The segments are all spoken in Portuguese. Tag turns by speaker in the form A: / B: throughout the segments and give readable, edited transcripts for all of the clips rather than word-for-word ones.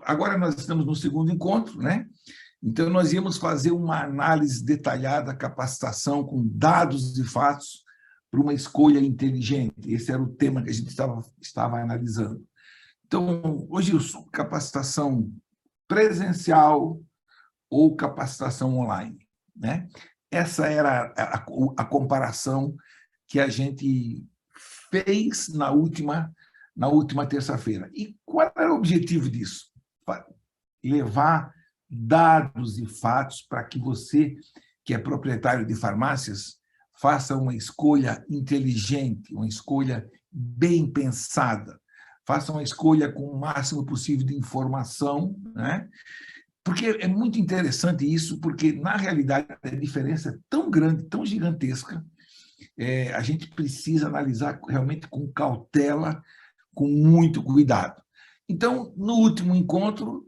A: agora nós estamos no segundo encontro, né? Então, nós íamos fazer uma análise detalhada, capacitação com dados e fatos para uma escolha inteligente. Esse era o tema que a gente estava analisando. Então, hoje, capacitação presencial ou capacitação online, né? Essa era a comparação que a gente fez na última terça-feira. E qual era o objetivo disso? Levar dados e fatos para que você, que é proprietário de farmácias, faça uma escolha inteligente, uma escolha bem pensada, faça uma escolha com o máximo possível de informação, né? Porque é muito interessante isso, porque, na realidade, a diferença é tão grande, tão gigantesca, a gente precisa analisar realmente com cautela, com muito cuidado. Então, no último encontro,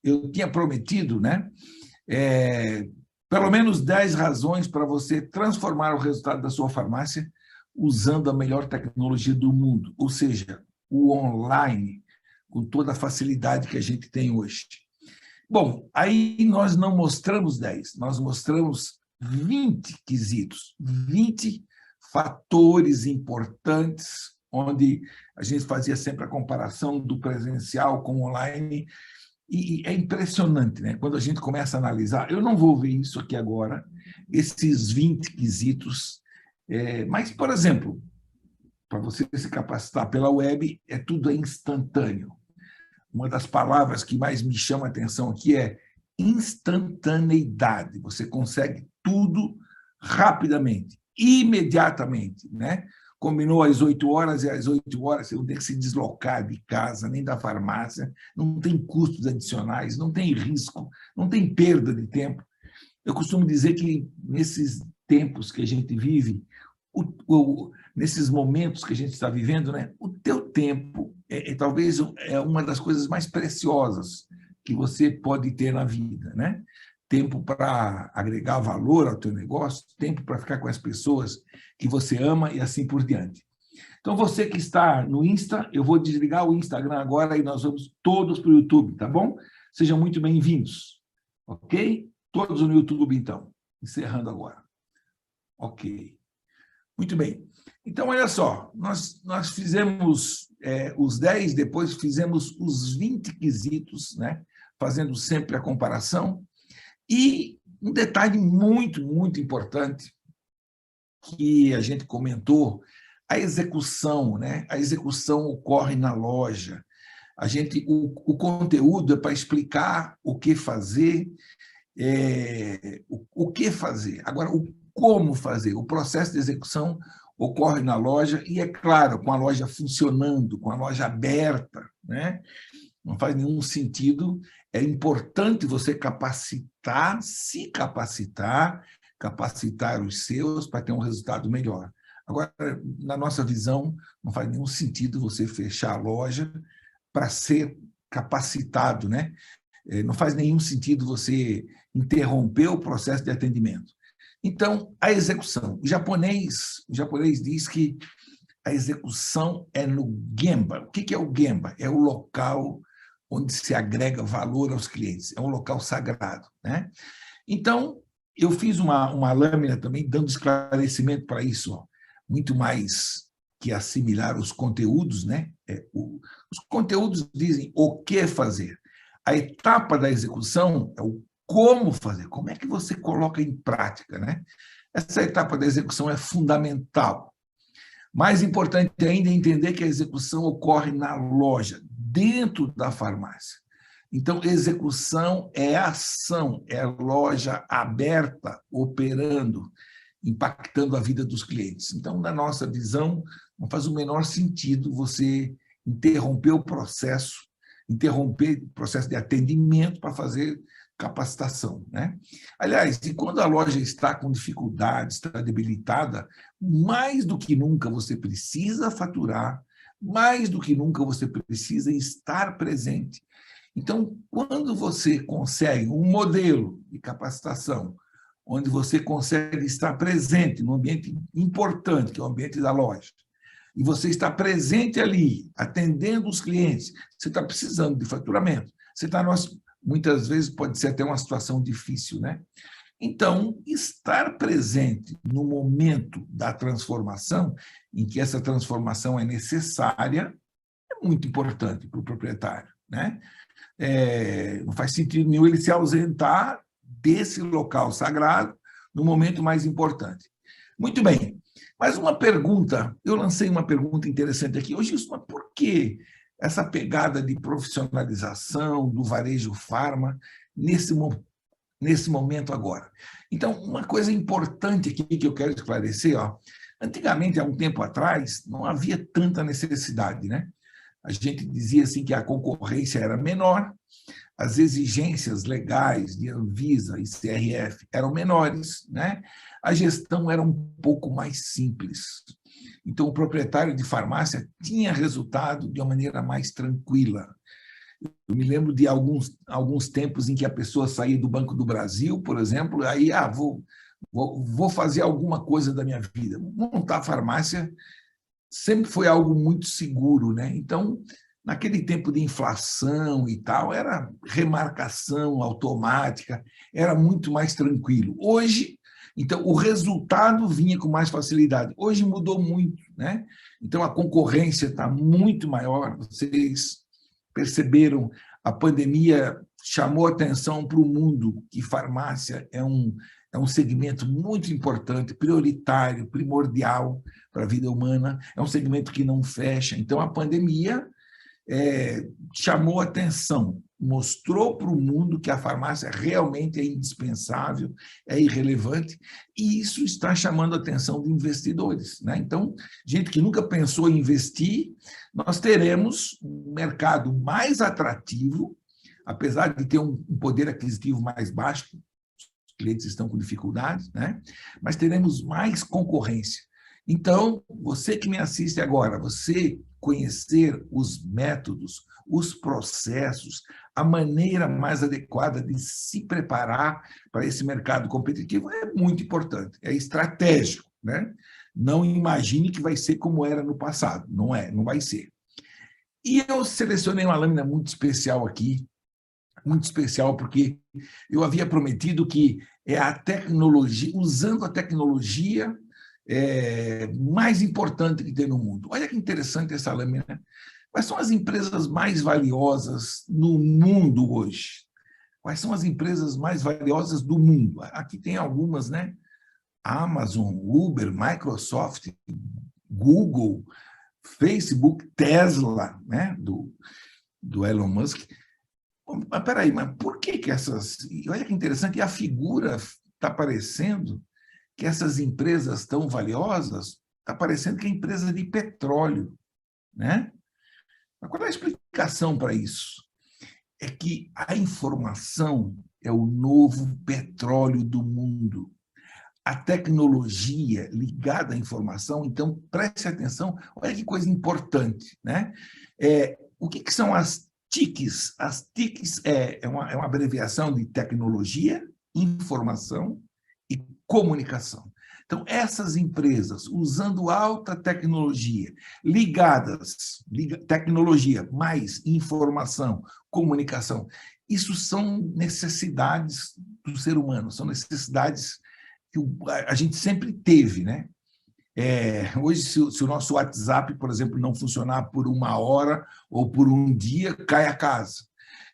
A: eu tinha prometido, né, pelo menos 10 razões para você transformar o resultado da sua farmácia usando a melhor tecnologia do mundo, ou seja, o online, com toda a facilidade que a gente tem hoje. Bom, aí nós não mostramos 10, nós mostramos 20 quesitos, 20 fatores importantes, onde a gente fazia sempre a comparação do presencial com o online, e é impressionante, né? Quando a gente começa a analisar, eu não vou ver isso aqui agora, esses 20 quesitos, mas, por exemplo, para você se capacitar pela web, tudo é instantâneo. Uma das palavras que mais me chama a atenção aqui é instantaneidade. Você consegue tudo rapidamente, imediatamente, né? Combinou às 8 horas, e às 8 horas você não tem que se deslocar de casa, nem da farmácia, não tem custos adicionais, não tem risco, não tem perda de tempo. Eu costumo dizer que, nesses tempos que a gente vive, nesses momentos que a gente está vivendo, né, o teu tempo talvez uma das coisas mais preciosas que você pode ter na vida, né? Tempo para agregar valor ao teu negócio, tempo para ficar com as pessoas que você ama e assim por diante. Então, você que está no Insta, eu vou desligar o Instagram agora e nós vamos todos para o YouTube, tá bom? Sejam muito bem-vindos, ok? Todos no YouTube, então. Encerrando agora. Ok. Muito bem. Então, olha só, nós fizemos os 10, depois fizemos os 20 quesitos, né? Fazendo sempre a comparação. E um detalhe muito, muito importante que a gente comentou, a execução, né? A execução ocorre na loja. O conteúdo é para explicar o que fazer, o que fazer. Agora, o como fazer. O processo de execução ocorre na loja e, é claro, com a loja funcionando, com a loja aberta, né? Não faz nenhum sentido. É importante você se capacitar, capacitar os seus para ter um resultado melhor. Agora, na nossa visão, não faz nenhum sentido você fechar a loja para ser capacitado, né? Não faz nenhum sentido você interromper o processo de atendimento. Então, a execução. O japonês diz que a execução é no Gemba. O que é o Gemba? É o local onde se agrega valor aos clientes. É um local sagrado, né? Então, eu fiz uma lâmina também dando esclarecimento para isso, ó. Muito mais que assimilar os conteúdos, né? Os conteúdos dizem o que fazer. A etapa da execução é o como fazer, como é que você coloca em prática, né? Essa etapa da execução é fundamental. Mais importante ainda é entender que a execução ocorre na loja, dentro da farmácia. Então, execução é ação, é loja aberta, operando, impactando a vida dos clientes. Então, na nossa visão, não faz o menor sentido você interromper o processo de atendimento para fazer capacitação, né? Aliás, e quando a loja está com dificuldades, está debilitada, mais do que nunca você precisa faturar, mais do que nunca você precisa estar presente. Então, quando você consegue um modelo de capacitação, onde você consegue estar presente num ambiente importante, que é o ambiente da loja, e você está presente ali, atendendo os clientes, você está precisando de faturamento. Você está, muitas vezes, pode ser até uma situação difícil, né? Então, estar presente no momento da transformação, em que essa transformação é necessária, é muito importante para o proprietário, né? Não faz sentido nenhum ele se ausentar desse local sagrado no momento mais importante. Muito bem, mas uma pergunta, eu lancei uma pergunta interessante aqui. Hoje, mas por que essa pegada de profissionalização do varejo farma nesse momento agora? Então, uma coisa importante aqui que eu quero esclarecer, antigamente, há um tempo atrás, não havia tanta necessidade, né? A gente dizia assim que a concorrência era menor, as exigências legais de Anvisa e CRF eram menores, né? A gestão era um pouco mais simples. Então, o proprietário de farmácia tinha resultado de uma maneira mais tranquila. Eu me lembro de alguns tempos em que a pessoa saía do Banco do Brasil, por exemplo, aí vou fazer alguma coisa da minha vida. Montar a farmácia sempre foi algo muito seguro, né? Então, naquele tempo de inflação e tal, era remarcação automática, era muito mais tranquilo. Hoje, então, o resultado vinha com mais facilidade. Hoje mudou muito, né? Então, a concorrência está muito maior. Vocês perceberam, a pandemia chamou atenção para o mundo que farmácia é um segmento muito importante, prioritário, primordial para a vida humana, é um segmento que não fecha. Então, a pandemia chamou atenção, mostrou para o mundo que a farmácia realmente é indispensável, é irrelevante, e isso está chamando a atenção de investidores, né? Então, gente que nunca pensou em investir, nós teremos um mercado mais atrativo, apesar de ter um poder aquisitivo mais baixo, os clientes estão com dificuldades, né? Mas teremos mais concorrência. Então, você que me assiste agora, você conhecer os métodos, os processos, a maneira mais adequada de se preparar para esse mercado competitivo é muito importante, é estratégico, né? Não imagine que vai ser como era no passado, não é, não vai ser. E eu selecionei uma lâmina muito especial aqui, muito especial porque eu havia prometido que é a tecnologia, usando a tecnologia mais importante que tem no mundo. Olha que interessante essa lâmina. Quais são as empresas mais valiosas no mundo hoje? Quais são as empresas mais valiosas do mundo? Aqui tem algumas, né? Amazon, Uber, Microsoft, Google, Facebook, Tesla, né? Do Elon Musk. Mas peraí, mas por que essas... Olha que interessante, e a figura está parecendo que essas empresas tão valiosas, está parecendo que é empresa de petróleo, né? Mas qual é a explicação para isso? É que a informação é o novo petróleo do mundo. A tecnologia ligada à informação, então preste atenção, olha que coisa importante, né? O que são as TICs? As TICs é uma abreviação de tecnologia, informação e comunicação. Então, essas empresas, usando alta tecnologia, tecnologia mais informação, comunicação, isso são necessidades do ser humano, são necessidades que a gente sempre teve, né? Hoje, se o nosso WhatsApp, por exemplo, não funcionar por uma hora ou por um dia, cai a casa.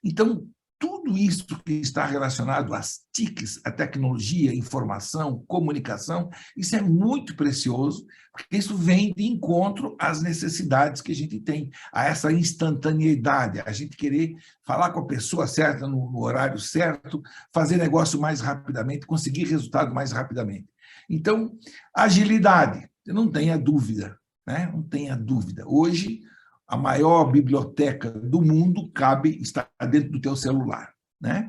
A: Então, tudo isso que está relacionado às TICs, a tecnologia, informação, comunicação, isso é muito precioso, porque isso vem de encontro às necessidades que a gente tem, a essa instantaneidade, a gente querer falar com a pessoa certa no horário certo, fazer negócio mais rapidamente, conseguir resultado mais rapidamente. Então, agilidade, não tenha dúvida, né? Não tenha dúvida. Hoje, a maior biblioteca do mundo está dentro do teu celular, né?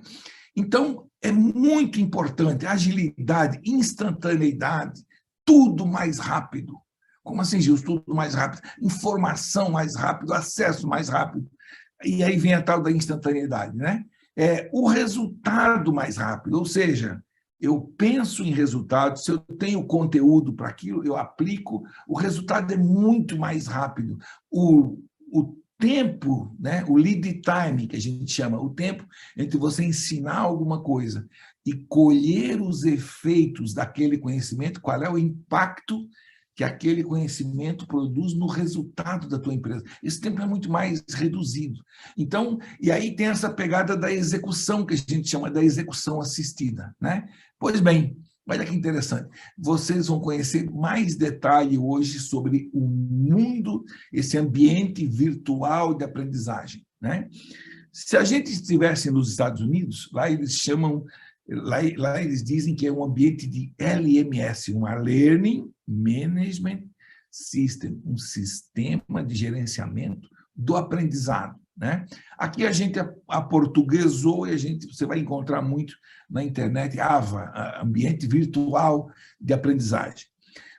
A: Então, é muito importante agilidade, instantaneidade, tudo mais rápido. Como assim, Gil? Tudo mais rápido. Informação mais rápido, acesso mais rápido. E aí vem a tal da instantaneidade, né? O resultado mais rápido, ou seja, eu penso em resultados, se eu tenho conteúdo para aquilo, eu aplico, o resultado é muito mais rápido. O tempo, né, o lead time, que a gente chama, o tempo entre você ensinar alguma coisa e colher os efeitos daquele conhecimento, qual é o impacto que aquele conhecimento produz no resultado da tua empresa. Esse tempo é muito mais reduzido. Então, e aí tem essa pegada da execução, que a gente chama da execução assistida, né? Pois bem, olha que interessante. Vocês vão conhecer mais detalhe hoje sobre o mundo, esse ambiente virtual de aprendizagem, né? Se a gente estivesse nos Estados Unidos, lá eles chamam, lá eles dizem que é um ambiente de LMS, uma Learning Management System, um sistema de gerenciamento do aprendizado, né? Aqui a gente aportuguesou e você vai encontrar muito na internet, AVA, Ambiente Virtual de Aprendizagem.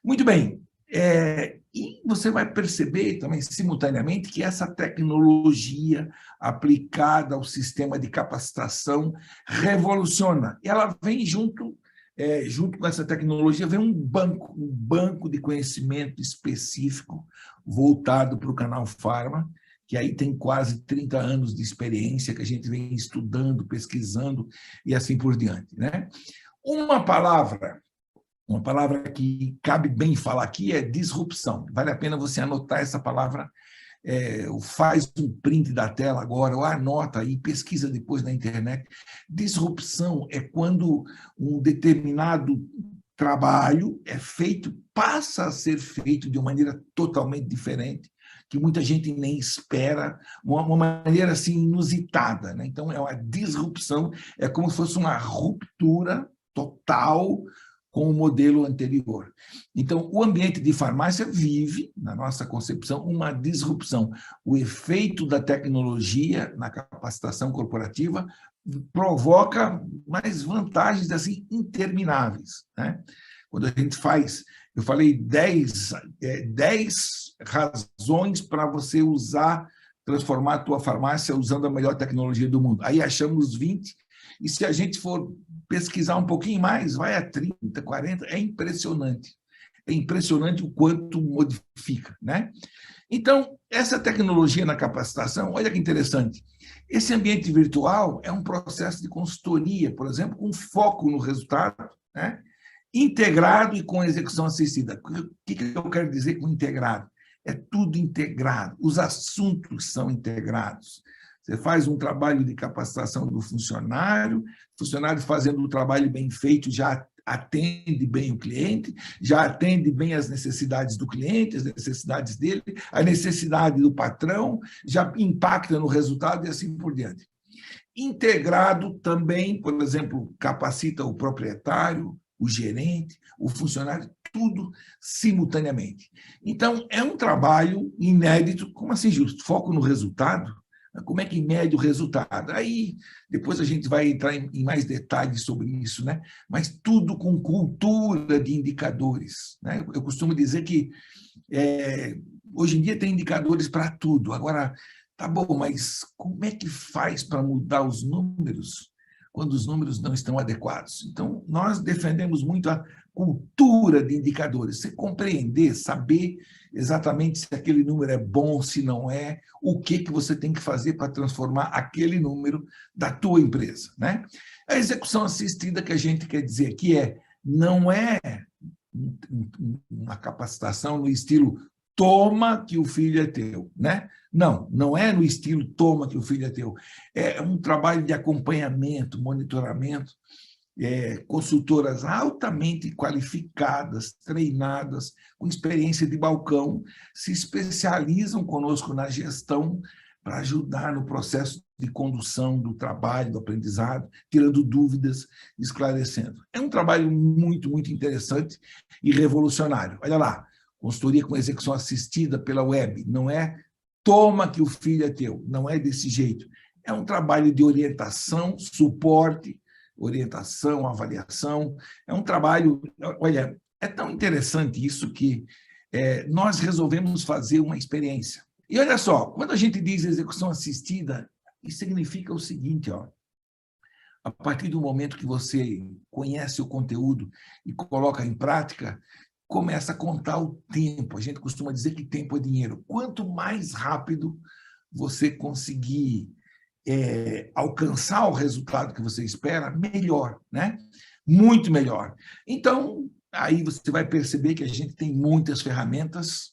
A: Muito bem, e você vai perceber também, simultaneamente, que essa tecnologia aplicada ao sistema de capacitação revoluciona. E ela vem junto com essa tecnologia, vem um banco de conhecimento específico voltado para o canal Pharma, que aí tem quase 30 anos de experiência, que a gente vem estudando, pesquisando e assim por diante, né? Uma palavra que cabe bem falar aqui é disrupção. Vale a pena você anotar essa palavra, faz um print da tela agora, ou anota aí, pesquisa depois na internet. Disrupção é quando um determinado trabalho passa a ser feito de uma maneira totalmente diferente, que muita gente nem espera, uma maneira assim inusitada, né? Então, é uma disrupção, é como se fosse uma ruptura total com o modelo anterior. Então, o ambiente de farmácia vive, na nossa concepção, uma disrupção. O efeito da tecnologia na capacitação corporativa provoca mais vantagens assim intermináveis, né? Quando a gente faz, eu falei 10 razões para você transformar a tua farmácia usando a melhor tecnologia do mundo. Aí achamos 20, e se a gente for pesquisar um pouquinho mais, vai a 30, 40, é impressionante. É impressionante o quanto modifica, né? Então, essa tecnologia na capacitação, olha que interessante, esse ambiente virtual é um processo de consultoria, por exemplo, com foco no resultado, né? Integrado e com execução assistida. O que eu quero dizer com integrado? É tudo integrado, os assuntos são integrados. Você faz um trabalho de capacitação do funcionário fazendo o trabalho bem feito já atende bem o cliente, já atende bem as necessidades do cliente, as necessidades dele, a necessidade do patrão, já impacta no resultado e assim por diante. Integrado também, por exemplo, capacita o proprietário, o gerente, o funcionário, tudo simultaneamente. Então, é um trabalho inédito, como assim, justo? Foco no resultado? Como é que mede o resultado? Aí, depois a gente vai entrar em mais detalhes sobre isso, né? Mas tudo com cultura de indicadores, né? Eu costumo dizer que hoje em dia tem indicadores para tudo. Agora, tá bom, mas como é que faz para mudar os números quando os números não estão adequados? Então, nós defendemos muito a cultura de indicadores. Você compreender, saber exatamente se aquele número é bom, se não é, o que você tem que fazer para transformar aquele número da tua empresa, né? A execução assistida que a gente quer dizer aqui não é uma capacitação no estilo toma que o filho é teu, né? Não é no estilo toma que o filho é teu. É um trabalho de acompanhamento, monitoramento, consultoras altamente qualificadas, treinadas, com experiência de balcão, se especializam conosco na gestão para ajudar no processo de condução do trabalho, do aprendizado, tirando dúvidas, esclarecendo. É um trabalho muito, muito interessante e revolucionário. Olha lá, consultoria com execução assistida pela web, não é toma que o filho é teu, não é desse jeito. É um trabalho de orientação, suporte, orientação, avaliação. É um trabalho... Olha, é tão interessante isso que nós resolvemos fazer uma experiência. E olha só, quando a gente diz execução assistida, isso significa o seguinte, ó, A partir do momento que você conhece o conteúdo e coloca em prática, começa a contar o tempo. A gente costuma dizer que tempo é dinheiro. Quanto mais rápido você conseguir alcançar o resultado que você espera, melhor, né? Muito melhor. Então, aí você vai perceber que a gente tem muitas ferramentas,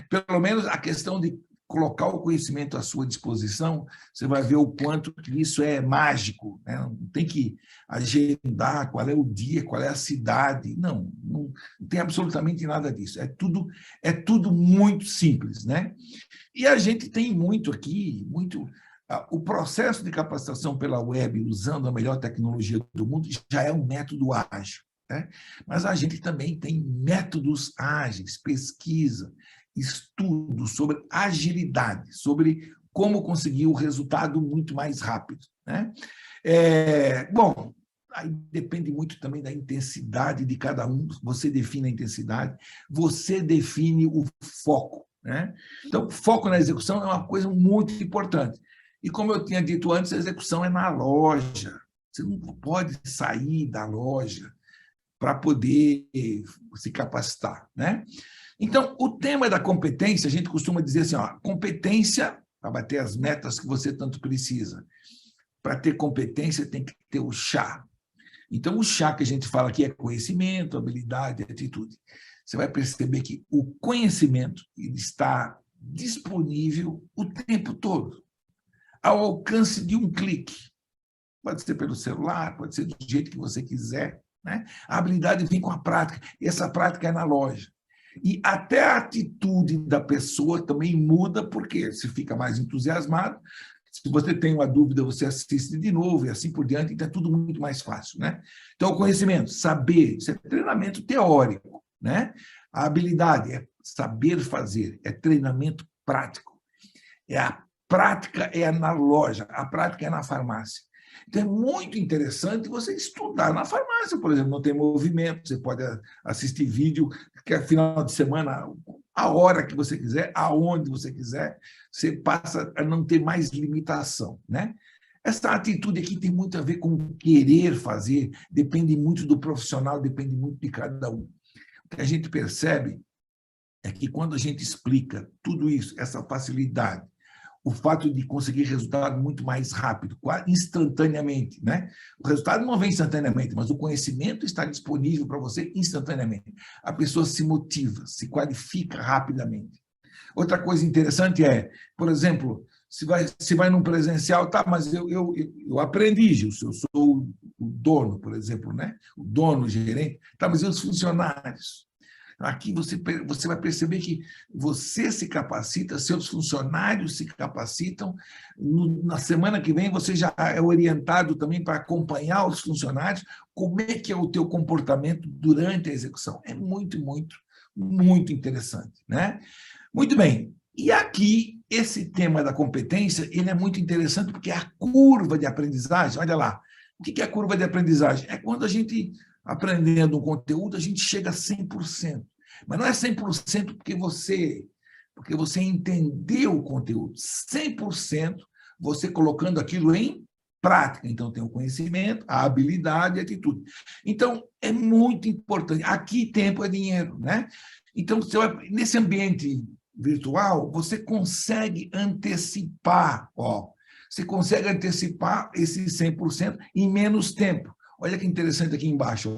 A: pelo menos a questão de colocar o conhecimento à sua disposição, você vai ver o quanto que isso é mágico, né? Não tem que agendar qual é o dia, qual é a cidade, não tem absolutamente nada disso, é tudo muito simples, né? E a gente tem muito aqui, o processo de capacitação pela web, usando a melhor tecnologia do mundo, já é um método ágil, né? Mas a gente também tem métodos ágeis, pesquisa, estudo sobre agilidade, sobre como conseguir o resultado muito mais rápido, né? Bom, aí depende muito também da intensidade de cada um, você define a intensidade, você define o foco, né? Então, foco na execução é uma coisa muito importante. E como eu tinha dito antes, a execução é na loja. Você não pode sair da loja para poder se capacitar, né? Então, o tema da competência, a gente costuma dizer assim, ó, competência para bater as metas que você tanto precisa. Para ter competência, tem que ter o chá. Então, o chá que a gente fala aqui é conhecimento, habilidade, atitude. Você vai perceber que o conhecimento ele está disponível o tempo todo, ao alcance de um clique. Pode ser pelo celular, pode ser do jeito que você quiser, né? A habilidade vem com a prática, e essa prática é na loja. E até a atitude da pessoa também muda, porque se fica mais entusiasmado, se você tem uma dúvida, você assiste de novo e assim por diante, então é tudo muito mais fácil, né? Então, o conhecimento, saber, isso é treinamento teórico, né? A habilidade é saber fazer, é treinamento prático. A prática é na loja, a prática é na farmácia. Então, é muito interessante você estudar na farmácia, por exemplo, não tem movimento, você pode assistir vídeo, que é final de semana, a hora que você quiser, aonde você quiser, você passa a não ter mais limitação, né? Essa atitude aqui tem muito a ver com querer fazer, depende muito do profissional, depende muito de cada um. O que a gente percebe é que quando a gente explica tudo isso, essa facilidade, o fato de conseguir resultado muito mais rápido, instantaneamente, né? O resultado não vem instantaneamente, mas o conhecimento está disponível para você instantaneamente. A pessoa se motiva, se qualifica rapidamente. Outra coisa interessante é, por exemplo, se vai num presencial, tá, mas eu aprendi, Gilson, eu sou o dono, por exemplo, né? O dono, o gerente, tá, mas e os funcionários? Aqui você vai perceber que você se capacita, seus funcionários se capacitam. Na semana que vem, você já é orientado também para acompanhar os funcionários, como é que é o teu comportamento durante a execução. É muito, muito, muito interessante, né? Muito bem. E aqui, esse tema da competência, ele é muito interessante porque a curva de aprendizagem, olha lá, o que é a curva de aprendizagem? É quando a gente, aprendendo um conteúdo, a gente chega a 100%. Mas não é 100% porque você entendeu o conteúdo. 100% você colocando aquilo em prática. Então, tem o conhecimento, a habilidade e a atitude. Então, é muito importante. Aqui, tempo é dinheiro, né? Então, nesse ambiente virtual, você consegue antecipar, você consegue antecipar esses 100% em menos tempo. Olha que interessante aqui embaixo,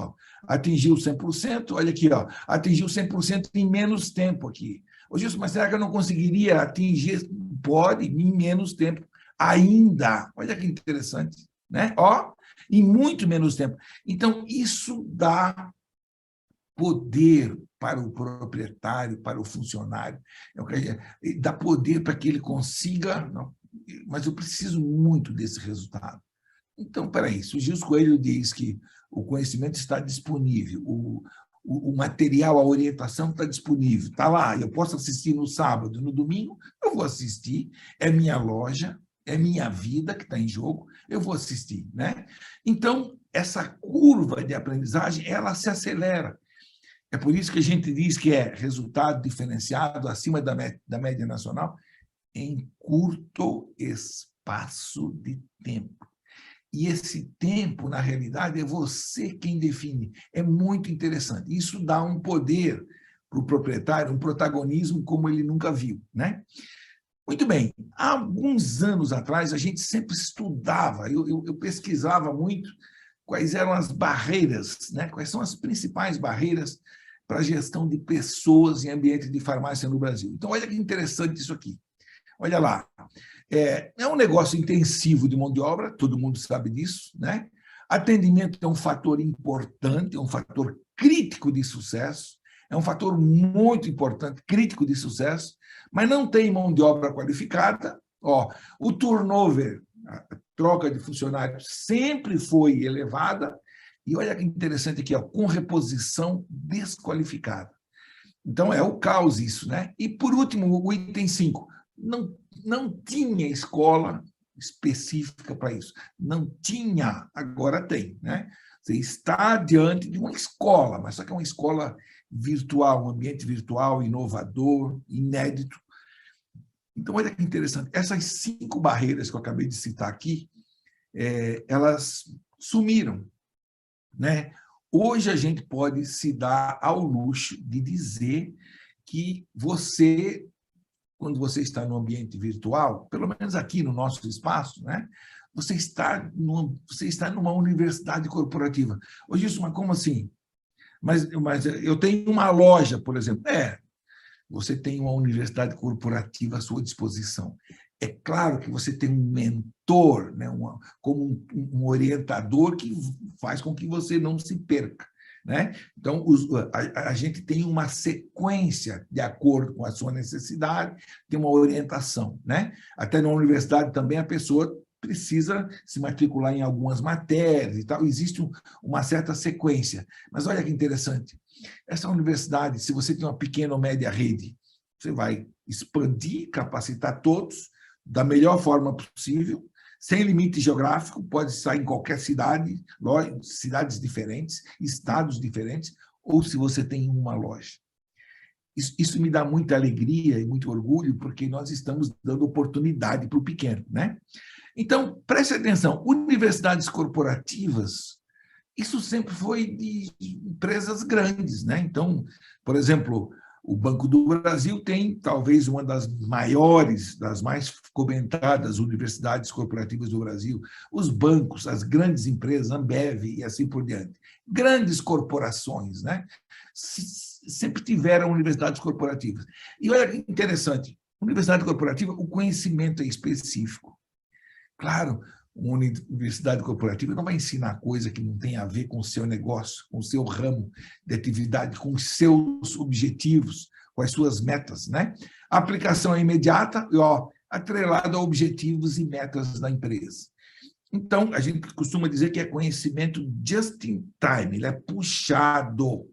A: atingiu 100%, olha aqui, atingiu 100% em menos tempo aqui. Ô, Gilson, mas será que eu não conseguiria atingir? Pode, em menos tempo ainda. Olha que interessante, né? Em muito menos tempo. Então, isso dá poder para o proprietário, para o funcionário, dá poder para que ele consiga, mas eu preciso muito desse resultado. Então, peraí, se o Gilson Coelho diz que o conhecimento está disponível, o material, a orientação está disponível, está lá, eu posso assistir no sábado, no domingo, eu vou assistir, é minha loja, é minha vida que está em jogo, eu vou assistir, né? Então, essa curva de aprendizagem, ela se acelera. É por isso que a gente diz que é resultado diferenciado acima da média nacional em curto espaço de tempo. E esse tempo, na realidade, é você quem define. É muito interessante. Isso dá um poder para o proprietário, um protagonismo como ele nunca viu, né? Muito bem, há alguns anos atrás, a gente sempre estudava, eu pesquisava muito quais eram as barreiras, né? Quais são as principais barreiras para a gestão de pessoas em ambiente de farmácia no Brasil. Então, olha que interessante isso aqui. Olha lá, é um negócio intensivo de mão de obra, todo mundo sabe disso, né? Atendimento é um fator importante, é um fator crítico de sucesso, é um fator muito importante, crítico de sucesso, mas não tem mão de obra qualificada. Ó, o turnover, a troca de funcionários, sempre foi elevada, e olha que interessante aqui, ó, com reposição desqualificada. Então, é o caos isso, né? E, por último, o item 5, não tinha escola específica para isso. Não tinha, agora tem, né? Você está diante de uma escola, mas só que é uma escola virtual, um ambiente virtual, inovador, inédito. Então, olha que interessante. Essas 5 barreiras que eu acabei de citar aqui, elas sumiram, né? Hoje a gente pode se dar ao luxo de dizer que você, quando você está no ambiente virtual, pelo menos aqui no nosso espaço, né? Você está numa universidade corporativa. Hoje isso, mas como assim? Mas eu tenho uma loja, por exemplo. Você tem uma universidade corporativa à sua disposição. É claro que você tem um mentor, né, como um orientador que faz com que você não se perca, né? Então, a gente tem uma sequência de acordo com a sua necessidade, tem uma orientação, né? Até na universidade também a pessoa precisa se matricular em algumas matérias e tal, existe uma certa sequência. Mas olha que interessante, essa universidade, se você tem uma pequena ou média rede, você vai expandir, capacitar todos da melhor forma possível, sem limite geográfico, pode estar em qualquer cidade, cidades diferentes, estados diferentes, ou se você tem uma loja. Isso me dá muita alegria e muito orgulho, porque nós estamos dando oportunidade para o pequeno, né? Então, preste atenção, universidades corporativas, isso sempre foi de empresas grandes, né? Então, por exemplo, o Banco do Brasil tem talvez uma das maiores, das mais comentadas universidades corporativas do Brasil, os bancos, as grandes empresas, Ambev e assim por diante. Grandes corporações, né? Sempre tiveram universidades corporativas. E olha que interessante, universidade corporativa, o conhecimento é específico. Claro, uma universidade corporativa não vai ensinar coisa que não tem a ver com o seu negócio, com o seu ramo de atividade, com os seus objetivos, com as suas metas, né? A aplicação é imediata e, atrelada a objetivos e metas da empresa. Então, a gente costuma dizer que é conhecimento just in time, ele é puxado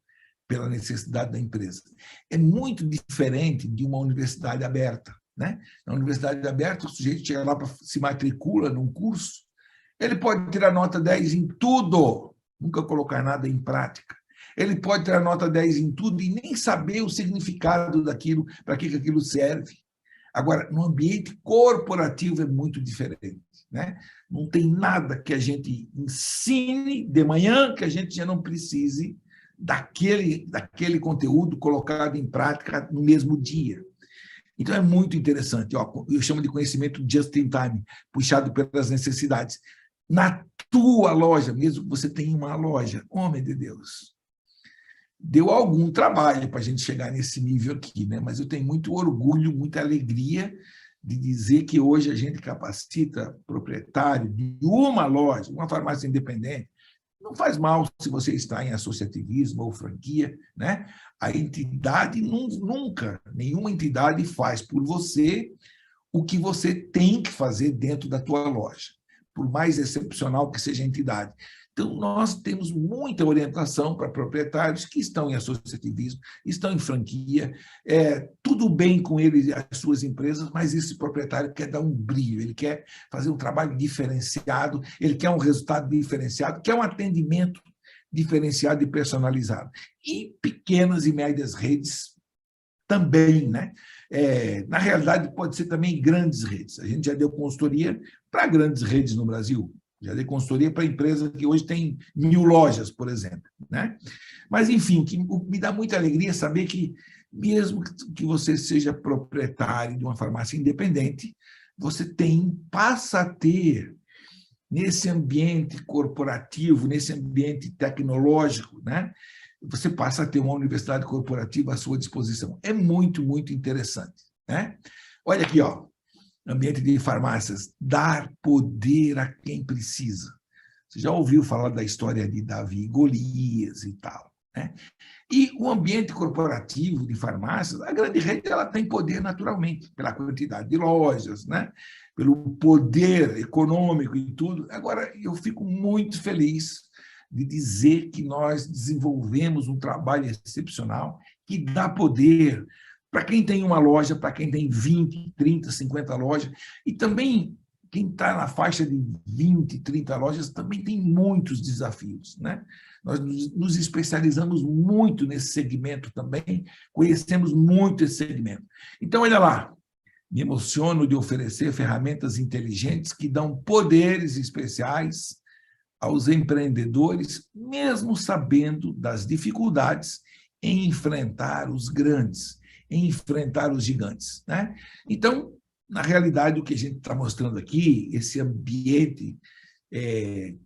A: pela necessidade da empresa. É muito diferente de uma universidade aberta, né? Na universidade aberta, o sujeito chega lá, se matricula num curso, ele pode tirar nota 10 em tudo, nunca colocar nada em prática. Ele pode tirar nota 10 em tudo e nem saber o significado daquilo, para que aquilo serve. Agora, no ambiente corporativo é muito diferente, né? Não tem nada que a gente ensine de manhã que a gente já não precise daquele conteúdo colocado em prática no mesmo dia. Então, é muito interessante. Eu chamo de conhecimento just in time, puxado pelas necessidades. Na tua loja, mesmo que você tenha uma loja, homem de Deus, deu algum trabalho para a gente chegar nesse nível aqui, né? Mas eu tenho muito orgulho, muita alegria de dizer que hoje a gente capacita proprietário de uma loja, uma farmácia independente. Não faz mal se você está em associativismo ou franquia, né? A entidade nunca, nenhuma entidade faz por você o que você tem que fazer dentro da tua loja, por mais excepcional que seja a entidade. Então, nós temos muita orientação para proprietários que estão em associativismo, estão em franquia, tudo bem com eles e as suas empresas, mas esse proprietário quer dar um brilho, ele quer fazer um trabalho diferenciado, ele quer um resultado diferenciado, quer um atendimento diferenciado e personalizado. E pequenas e médias redes também, né? Na realidade, pode ser também grandes redes. A gente já deu consultoria para grandes redes no Brasil, Já dei consultoria para empresa que hoje tem 1.000 lojas, por exemplo, né? Mas, enfim, o que me dá muita alegria saber que, mesmo que você seja proprietário de uma farmácia independente, você passa a ter, nesse ambiente corporativo, nesse ambiente tecnológico, né? Você passa a ter uma universidade corporativa à sua disposição. É muito, muito interessante, né? Olha aqui, ó, ambiente de farmácias, dar poder a quem precisa. Você já ouviu falar da história de Davi e Golias e tal, né? E o ambiente corporativo de farmácias, a grande rede ela tem poder naturalmente, pela quantidade de lojas, né? Pelo poder econômico e tudo. Agora, eu fico muito feliz de dizer que nós desenvolvemos um trabalho excepcional que dá poder para quem tem uma loja, para quem tem 20, 30, 50 lojas, e também quem está na faixa de 20, 30 lojas também tem muitos desafios, né? Nós nos especializamos muito nesse segmento também, conhecemos muito esse segmento. Então, olha lá, me emociono de oferecer ferramentas inteligentes que dão poderes especiais aos empreendedores, mesmo sabendo das dificuldades em enfrentar os grandes, em enfrentar os gigantes, né? Então, na realidade, o que a gente está mostrando aqui, esse ambiente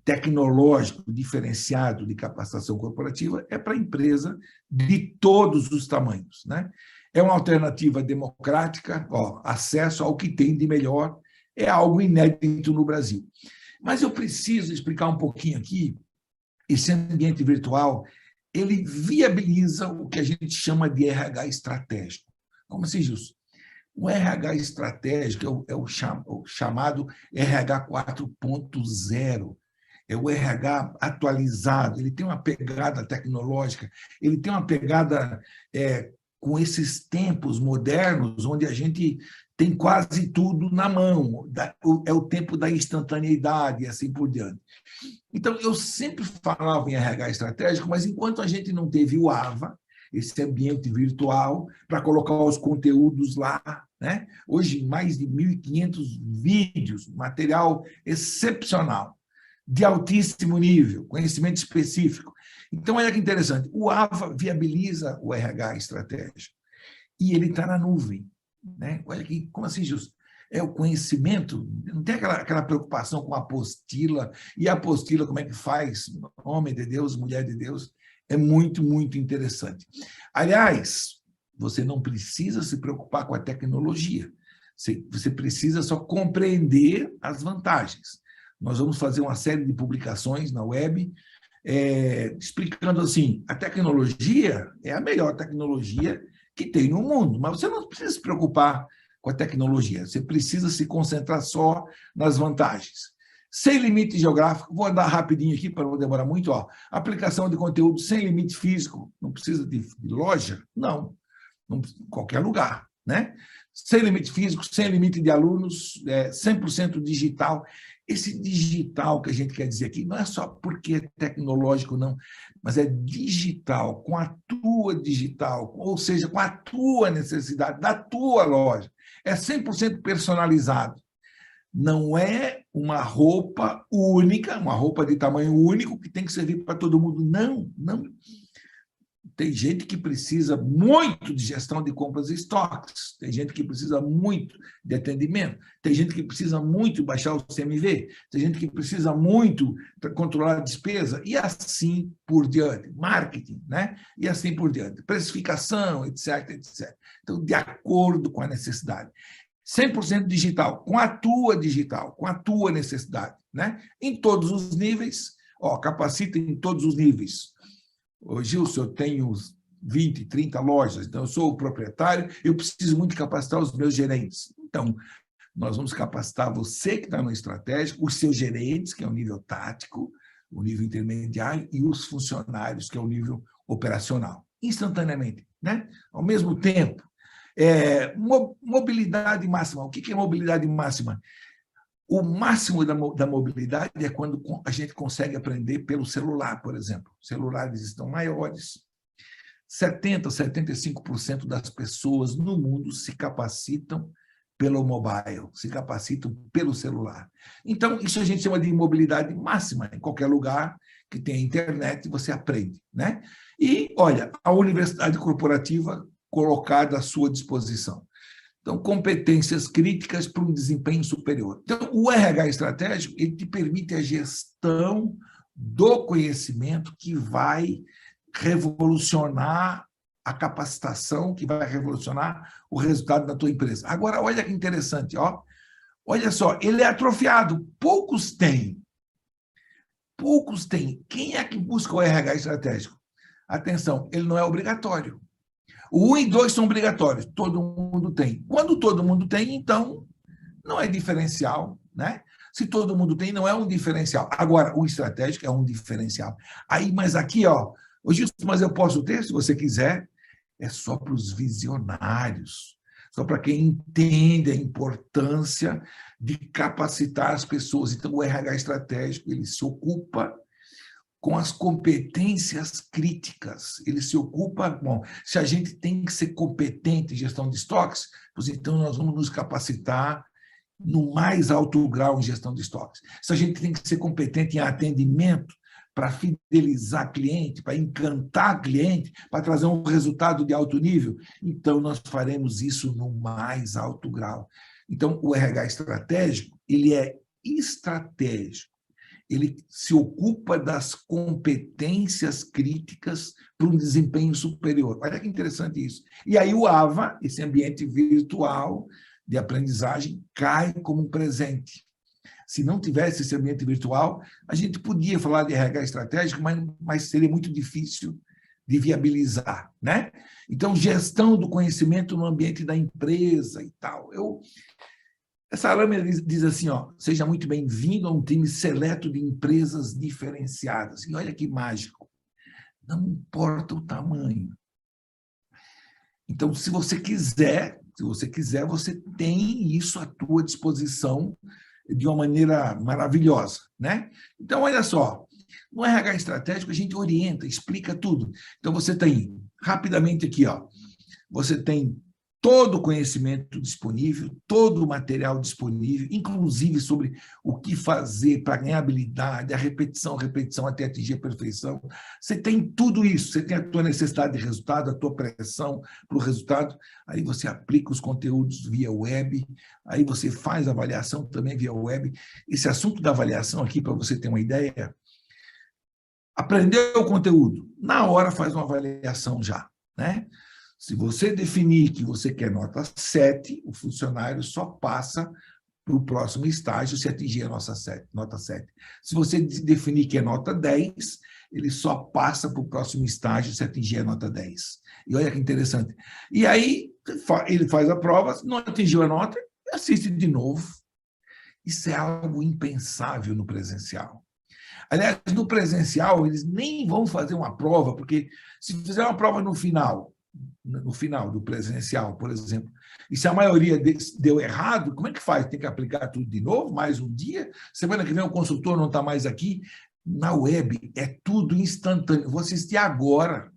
A: tecnológico diferenciado de capacitação corporativa, é para a empresa de todos os tamanhos, né? É uma alternativa democrática, ó, acesso ao que tem de melhor, é algo inédito no Brasil. Mas eu preciso explicar um pouquinho aqui, esse ambiente virtual, ele viabiliza o que a gente chama de RH estratégico. Como assim, Gilson? O RH estratégico é o chamado RH 4.0, é o RH atualizado, ele tem uma pegada tecnológica, ele tem uma pegada com esses tempos modernos, onde a gente tem quase tudo na mão, é o tempo da instantaneidade e assim por diante. Então, eu sempre falava em RH estratégico, mas enquanto a gente não teve o AVA, esse ambiente virtual, para colocar os conteúdos lá, né? Hoje, mais de 1.500 vídeos, material excepcional, de altíssimo nível, conhecimento específico. Então, olha que interessante, o AVA viabiliza o RH estratégico e ele está na nuvem, né? Olha que, como assim, Justo? É o conhecimento, não tem aquela preocupação com a apostila, e a apostila como é que faz? Homem de Deus, mulher de Deus, é muito, muito interessante. Aliás, você não precisa se preocupar com a tecnologia, você precisa só compreender as vantagens. Nós vamos fazer uma série de publicações na web, explicando assim, a tecnologia é a melhor tecnologia que tem no mundo, mas você não precisa se preocupar com a tecnologia, você precisa se concentrar só nas vantagens. Sem limite geográfico, vou andar rapidinho aqui para não demorar muito, ó. Aplicação de conteúdo sem limite físico, não precisa de loja? Não, em qualquer lugar, né? Sem limite físico, sem limite de alunos, 100% digital. Esse digital que a gente quer dizer aqui não é só porque é tecnológico, não, mas é digital, com a tua digital, ou seja, com a tua necessidade, da tua loja. É 100% personalizado. Não é uma roupa única, uma roupa de tamanho único que tem que servir para todo mundo. Não, não. Tem gente que precisa muito de gestão de compras e estoques, tem gente que precisa muito de atendimento, tem gente que precisa muito baixar o CMV, tem gente que precisa muito controlar a despesa, e assim por diante. Marketing, né? E assim por diante. Precificação, etc, etc. Então, de acordo com a necessidade. 100% digital, com a tua necessidade, né? Em todos os níveis, ó, capacita em todos os níveis. Ô, Gilson, eu tenho 20, 30 lojas, então eu sou o proprietário, eu preciso muito capacitar os meus gerentes. Então, nós vamos capacitar você que está no estratégico, os seus gerentes, que é o nível tático, o nível intermediário, e os funcionários, que é o nível operacional, instantaneamente, né? Ao mesmo tempo. Mobilidade máxima. O que é mobilidade máxima? O máximo da mobilidade é quando a gente consegue aprender pelo celular, por exemplo. Celulares estão maiores. 70%, 75% das pessoas no mundo se capacitam pelo mobile, se capacitam pelo celular. Então, isso a gente chama de mobilidade máxima. Em qualquer lugar que tenha internet, você aprende, né? E, olha, a universidade corporativa colocada à sua disposição. Então, competências críticas para um desempenho superior. Então, o RH estratégico, ele te permite a gestão do conhecimento que vai revolucionar a capacitação, que vai revolucionar o resultado da tua empresa. Agora, olha que interessante, ó. Olha só, ele é atrofiado, poucos têm. Poucos têm. Quem é que busca o RH estratégico? Atenção, ele não é obrigatório. O 1 e 2 são obrigatórios, todo mundo tem. Quando todo mundo tem, então, não é diferencial, né? Se todo mundo tem, não é um diferencial. Agora, o estratégico é um diferencial. Aí, mas aqui, ó, Gilson, mas eu posso ter, se você quiser, é só para os visionários, só para quem entende a importância de capacitar as pessoas. Então, o RH estratégico, ele se ocupa com as competências críticas. Ele se ocupa, bom, se a gente tem que ser competente em gestão de estoques, pois então nós vamos nos capacitar no mais alto grau em gestão de estoques. Se a gente tem que ser competente em atendimento, para fidelizar cliente, para encantar cliente, para trazer um resultado de alto nível, então nós faremos isso no mais alto grau. Então, o RH estratégico, ele é estratégico. Ele se ocupa das competências críticas para um desempenho superior. Olha que interessante isso. E aí o AVA, esse ambiente virtual de aprendizagem, cai como um presente. Se não tivesse esse ambiente virtual, a gente podia falar de RH estratégico, mas seria muito difícil de viabilizar, né? Então, gestão do conhecimento no ambiente da empresa e tal. Essa lâmina diz assim, ó, seja muito bem-vindo a um time seleto de empresas diferenciadas. E olha que mágico, não importa o tamanho. Então, se você quiser, você tem isso à tua disposição de uma maneira maravilhosa, né? Então, olha só, no RH estratégico a gente orienta, explica tudo. Então, você tem, rapidamente aqui, ó, você tem todo o conhecimento disponível, todo o material disponível, inclusive sobre o que fazer para ganhar habilidade, a repetição até atingir a perfeição. Você tem tudo isso, você tem a tua necessidade de resultado, a tua pressão para o resultado, aí você aplica os conteúdos via web, aí você faz a avaliação também via web. Esse assunto da avaliação aqui, para você ter uma ideia, aprendeu o conteúdo, na hora faz uma avaliação já, né? Se você definir que você quer nota 7, o funcionário só passa para o próximo estágio se atingir a nota 7. Se você definir que é nota 10, ele só passa para o próximo estágio se atingir a nota 10. E olha que interessante. E aí, ele faz a prova, não atingiu a nota, assiste de novo. Isso é algo impensável no presencial. Aliás, no presencial, eles nem vão fazer uma prova, porque se fizer uma prova no final do presencial, por exemplo, e se a maioria deu errado, como é que faz? Tem que aplicar tudo de novo, mais um dia? Semana que vem o consultor não está mais aqui? Na web é tudo instantâneo. Vou assistir agora.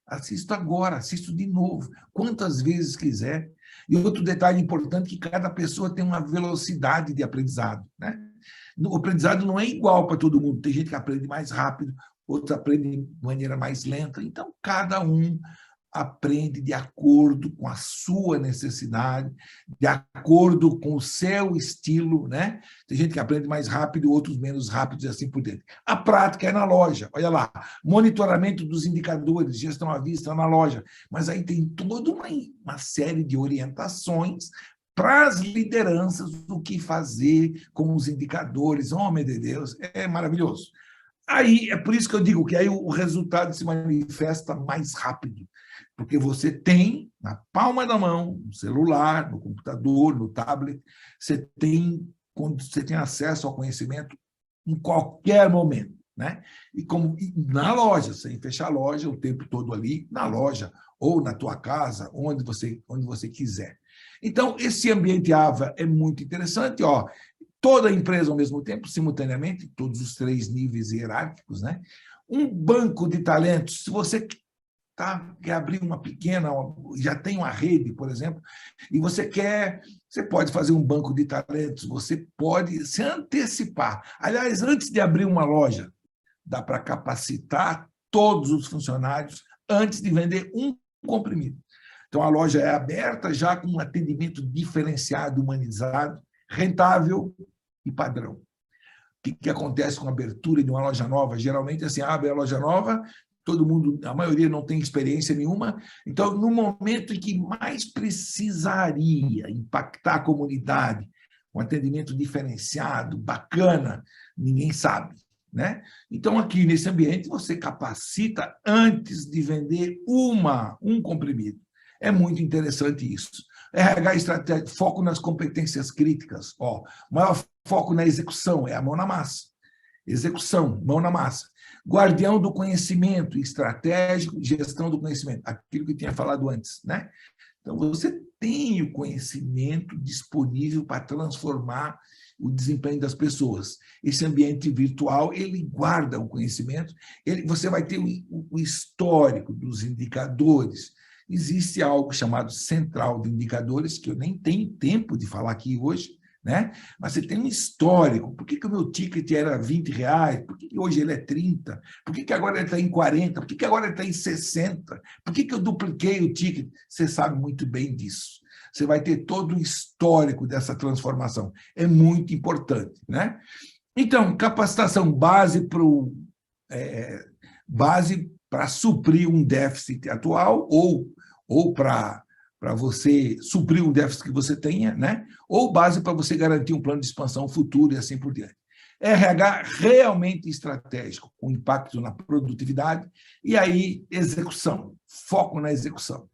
A: Assisto de novo, quantas vezes quiser. E outro detalhe importante, que cada pessoa tem uma velocidade de aprendizado, né? O aprendizado não é igual para todo mundo. Tem gente que aprende mais rápido, outros aprendem de maneira mais lenta. Então, cada um aprende de acordo com a sua necessidade, de acordo com o seu estilo, né? Tem gente que aprende mais rápido, outros menos rápidos e assim por diante. A prática é na loja, olha lá, monitoramento dos indicadores, gestão à vista na loja, mas aí tem toda uma série de orientações para as lideranças do que fazer com os indicadores. Oh, meu Deus, é maravilhoso. Aí, é por isso que eu digo que aí o resultado se manifesta mais rápido, porque você tem na palma da mão, no celular, no computador, no tablet, você tem acesso ao conhecimento em qualquer momento, né? E na loja, sem fechar a loja o tempo todo ali, na loja, ou na tua casa, onde você quiser. Então, esse ambiente AVA é muito interessante, ó. Toda a empresa ao mesmo tempo, simultaneamente, todos os 3 níveis hierárquicos, né? Um banco de talentos, se você quer abrir uma pequena, já tem uma rede, por exemplo, e você pode fazer um banco de talentos, você pode se antecipar. Aliás, antes de abrir uma loja, dá para capacitar todos os funcionários antes de vender um comprimido. Então, a loja é aberta já com um atendimento diferenciado, humanizado, rentável e padrão. O que acontece com a abertura de uma loja nova? Geralmente, assim, abre a loja nova, todo mundo, a maioria não tem experiência nenhuma, então, no momento em que mais precisaria impactar a comunidade, um atendimento diferenciado, bacana, ninguém sabe, né? Então, aqui nesse ambiente, você capacita antes de vender um comprimido. É muito interessante isso. RH estratégia, foco nas competências críticas. Maior foco na execução, é a mão na massa. Execução, mão na massa. Guardião do conhecimento, estratégico, gestão do conhecimento. Aquilo que eu tinha falado antes, né? Então, você tem o conhecimento disponível para transformar o desempenho das pessoas. Esse ambiente virtual, ele guarda o conhecimento, você vai ter o histórico dos indicadores. Existe algo chamado central de indicadores, que eu nem tenho tempo de falar aqui hoje, né? Mas você tem um histórico. Por que o meu ticket era R$20? Por que hoje ele é 30? Por que agora ele está em 40? Por que agora ele está em 60? Por que eu dupliquei o ticket? Você sabe muito bem disso. Você vai ter todo o histórico dessa transformação. É muito importante, né? Então, capacitação base para suprir um déficit atual ou para você suprir um déficit que você tenha, né? Ou base para você garantir um plano de expansão futuro e assim por diante. RH realmente estratégico, com impacto na produtividade, e aí execução, foco na execução.